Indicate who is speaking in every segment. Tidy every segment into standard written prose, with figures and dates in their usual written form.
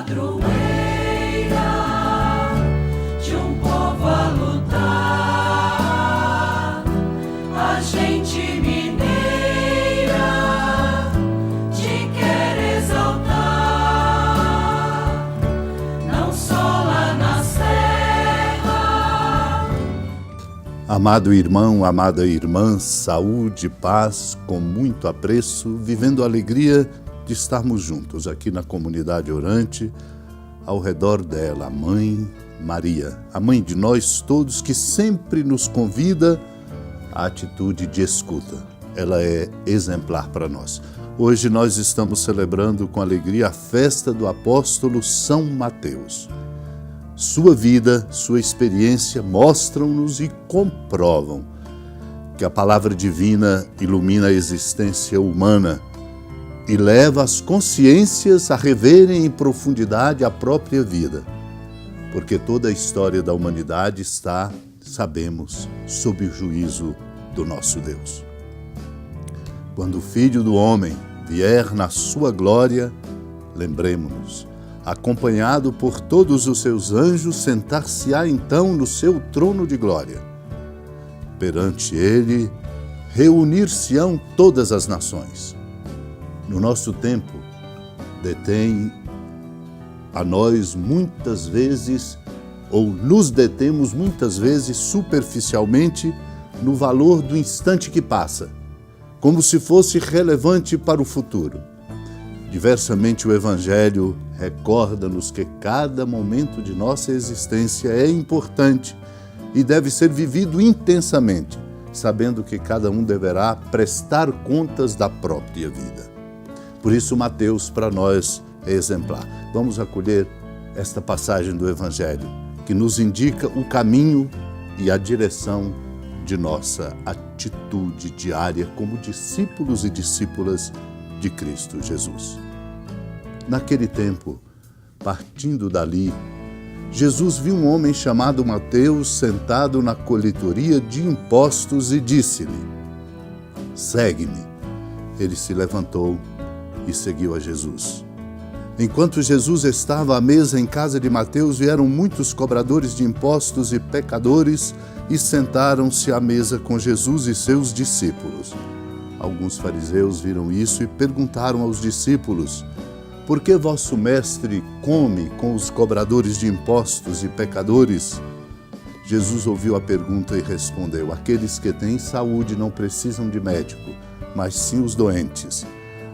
Speaker 1: padroeira de um povo a lutar, a gente mineira te quer exaltar, não só lá na serra.
Speaker 2: Amado irmão, amada irmã, saúde, paz, com muito apreço, vivendo a alegria de estarmos juntos aqui na comunidade orante, ao redor dela, a Mãe Maria, a mãe de nós todos, que sempre nos convida à atitude de escuta. Ela é exemplar para nós. Hoje nós estamos celebrando com alegria a festa do apóstolo São Mateus. Sua vida, sua experiência mostram-nos e comprovam que a palavra divina ilumina a existência humana e leva as consciências a reverem em profundidade a própria vida, porque toda a história da humanidade está, sabemos, sob o juízo do nosso Deus. Quando o Filho do Homem vier na sua glória, lembremos-nos, acompanhado por todos os seus anjos, sentar-se-á então no seu trono de glória. Perante ele, reunir-se-ão todas as nações. No nosso tempo, detém a nós muitas vezes, ou nos detemos muitas vezes superficialmente no valor do instante que passa, como se fosse relevante para o futuro. Diversamente, o Evangelho recorda-nos que cada momento de nossa existência é importante e deve ser vivido intensamente, sabendo que cada um deverá prestar contas da própria vida. Por isso, Mateus, para nós, é exemplar. Vamos acolher esta passagem do Evangelho, que nos indica o caminho e a direção de nossa atitude diária como discípulos e discípulas de Cristo Jesus. Naquele tempo, partindo dali, Jesus viu um homem chamado Mateus sentado na coletoria de impostos e disse-lhe: "Segue-me." Ele se levantou e seguiu a Jesus. Enquanto Jesus estava à mesa em casa de Mateus, vieram muitos cobradores de impostos e pecadores e sentaram-se à mesa com Jesus e seus discípulos. Alguns fariseus viram isso e perguntaram aos discípulos: "Por que vosso mestre come com os cobradores de impostos e pecadores?" Jesus ouviu a pergunta e respondeu: "Aqueles que têm saúde não precisam de médico, mas sim os doentes.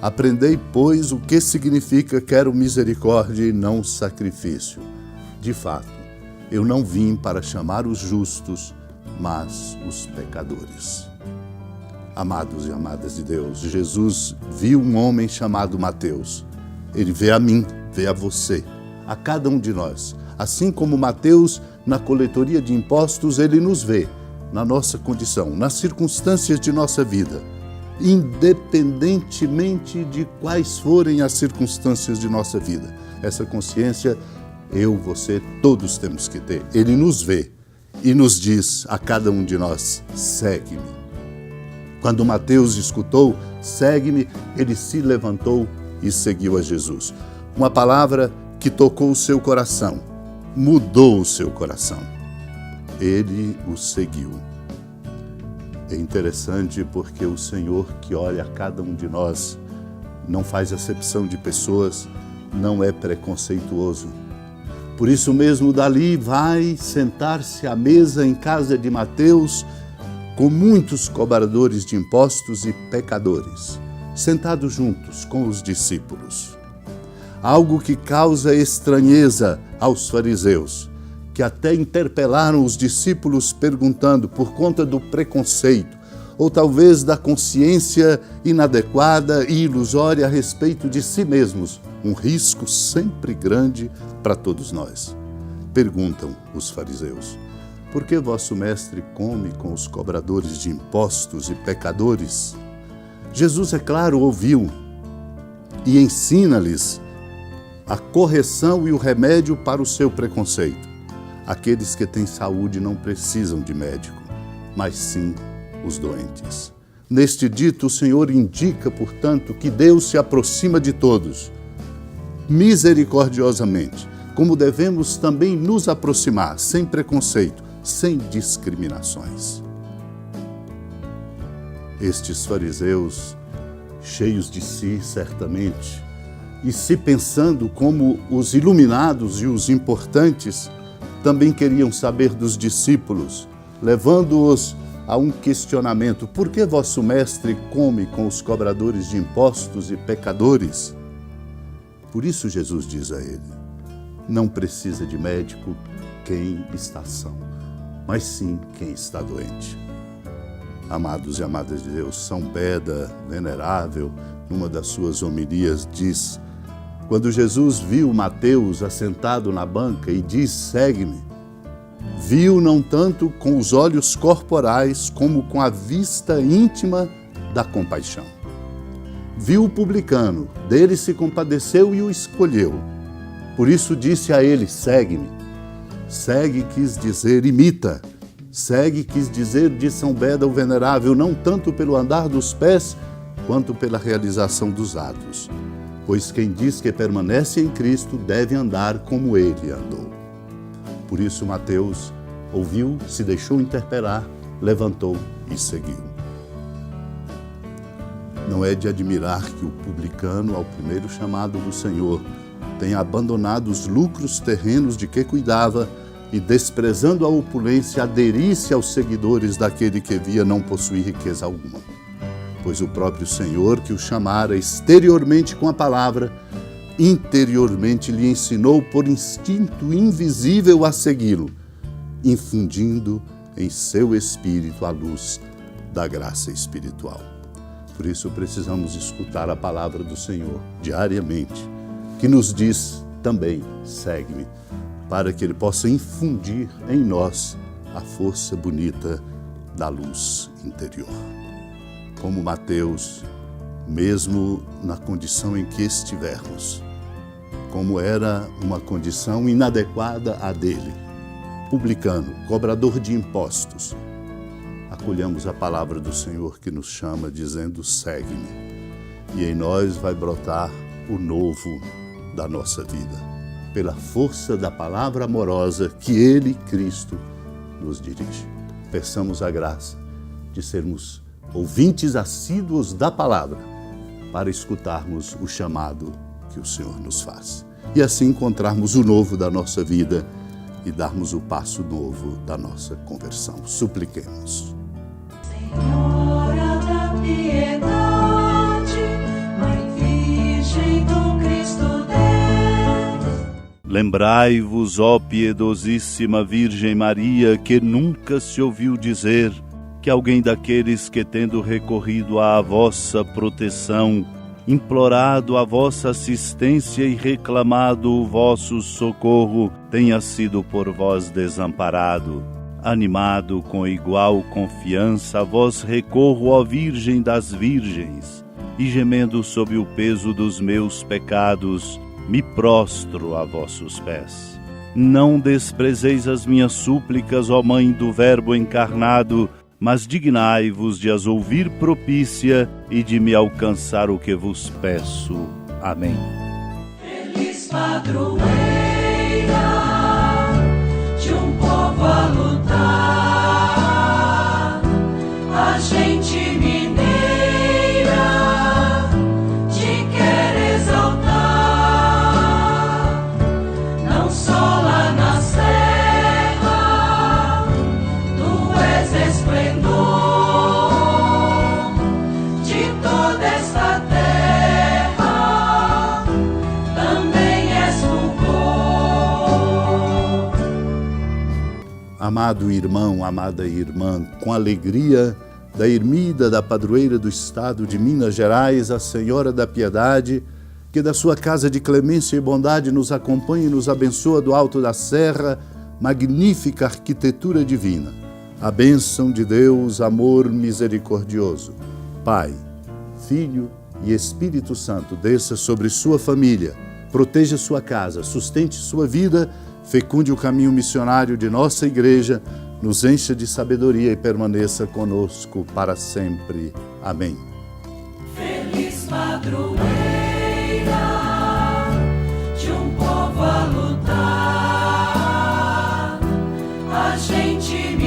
Speaker 2: Aprendei, pois, o que significa quero misericórdia e não sacrifício. De fato, eu não vim para chamar os justos, mas os pecadores." Amados e amadas de Deus, Jesus viu um homem chamado Mateus. Ele vê a mim, vê a você, a cada um de nós. Assim como Mateus, na coletoria de impostos, ele nos vê na nossa condição, nas circunstâncias de nossa vida. Independentemente de quais forem as circunstâncias de nossa vida. Essa consciência, eu, você, todos temos que ter. Ele nos vê e nos diz a cada um de nós: "Segue-me." Quando Mateus escutou, "Segue-me", ele se levantou e seguiu a Jesus. Uma palavra que tocou o seu coração, mudou o seu coração. Ele o seguiu. É interessante porque o Senhor, que olha a cada um de nós, não faz acepção de pessoas, não é preconceituoso. Por isso mesmo, dali vai sentar-se à mesa em casa de Mateus com muitos cobradores de impostos e pecadores, sentados juntos com os discípulos. Algo que causa estranheza aos fariseus, que até interpelaram os discípulos perguntando por conta do preconceito, ou talvez da consciência inadequada e ilusória a respeito de si mesmos, um risco sempre grande para todos nós. Perguntam os fariseus: "Por que vosso mestre come com os cobradores de impostos e pecadores?" Jesus, é claro, ouviu e ensina-lhes a correção e o remédio para o seu preconceito. Aqueles que têm saúde não precisam de médico, mas sim os doentes. Neste dito, o Senhor indica, portanto, que Deus se aproxima de todos, misericordiosamente, como devemos também nos aproximar, sem preconceito, sem discriminações. Estes fariseus, cheios de si, certamente, e se pensando como os iluminados e os importantes, também queriam saber dos discípulos, levando-os a um questionamento: por que vosso mestre come com os cobradores de impostos e pecadores? Por isso Jesus diz a ele: não precisa de médico quem está são, mas sim quem está doente. Amados e amadas de Deus, São Beda, venerável, numa das suas homilias, diz: quando Jesus viu Mateus assentado na banca e diz: segue-me, viu não tanto com os olhos corporais, como com a vista íntima da compaixão. Viu o publicano, dele se compadeceu e o escolheu. Por isso disse a ele: segue-me. Segue quis dizer imita. Segue quis dizer, de São Beda o venerável, não tanto pelo andar dos pés, quanto pela realização dos atos. Pois quem diz que permanece em Cristo deve andar como ele andou. Por isso Mateus ouviu, se deixou interpelar, levantou e seguiu. Não é de admirar que o publicano, ao primeiro chamado do Senhor, tenha abandonado os lucros terrenos de que cuidava e, desprezando a opulência, aderisse aos seguidores daquele que via não possuir riqueza alguma. Pois o próprio Senhor, que o chamara exteriormente com a palavra, interiormente lhe ensinou por instinto invisível a segui-lo, infundindo em seu espírito a luz da graça espiritual. Por isso precisamos escutar a palavra do Senhor diariamente, que nos diz também: segue-me, para que Ele possa infundir em nós a força bonita da luz interior. Como Mateus, mesmo na condição em que estivermos, como era uma condição inadequada à dele, publicano, cobrador de impostos, acolhamos a palavra do Senhor que nos chama dizendo: segue-me, e em nós vai brotar o novo da nossa vida, pela força da palavra amorosa que Ele, Cristo, nos dirige. Peçamos a graça de sermos ouvintes assíduos da palavra, para escutarmos o chamado que o Senhor nos faz. E assim encontrarmos o novo da nossa vida e darmos o passo novo da nossa conversão. Supliquemos.
Speaker 1: Senhora da piedade, Mãe Virgem do Cristo Deus.
Speaker 3: Lembrai-vos, ó piedosíssima Virgem Maria, que nunca se ouviu dizer que alguém daqueles que, tendo recorrido à vossa proteção, implorado a vossa assistência e reclamado o vosso socorro, tenha sido por vós desamparado. Animado com igual confiança, a vós recorro, ó Virgem das Virgens, e gemendo sob o peso dos meus pecados, me prostro a vossos pés. Não desprezeis as minhas súplicas, ó Mãe do Verbo encarnado, mas dignai-vos de as ouvir propícia e de me alcançar o que vos peço. Amém.
Speaker 1: Feliz padroeira de um povo a lutar, a gente mineira te quer exaltar, não só lá na serra, tu és esplendor de toda esta terra, também és fulgor.
Speaker 2: Amado irmão, amada irmã, com alegria da ermida da padroeira do estado de Minas Gerais, a Senhora da Piedade, que da sua casa de clemência e bondade nos acompanha e nos abençoa do alto da serra, magnífica arquitetura divina. A bênção de Deus, amor misericordioso, Pai, Filho e Espírito Santo, desça sobre sua família, proteja sua casa, sustente sua vida, fecunde o caminho missionário de nossa igreja, nos encha de sabedoria e permaneça conosco para sempre. Amém.
Speaker 1: Feliz padroeira a gente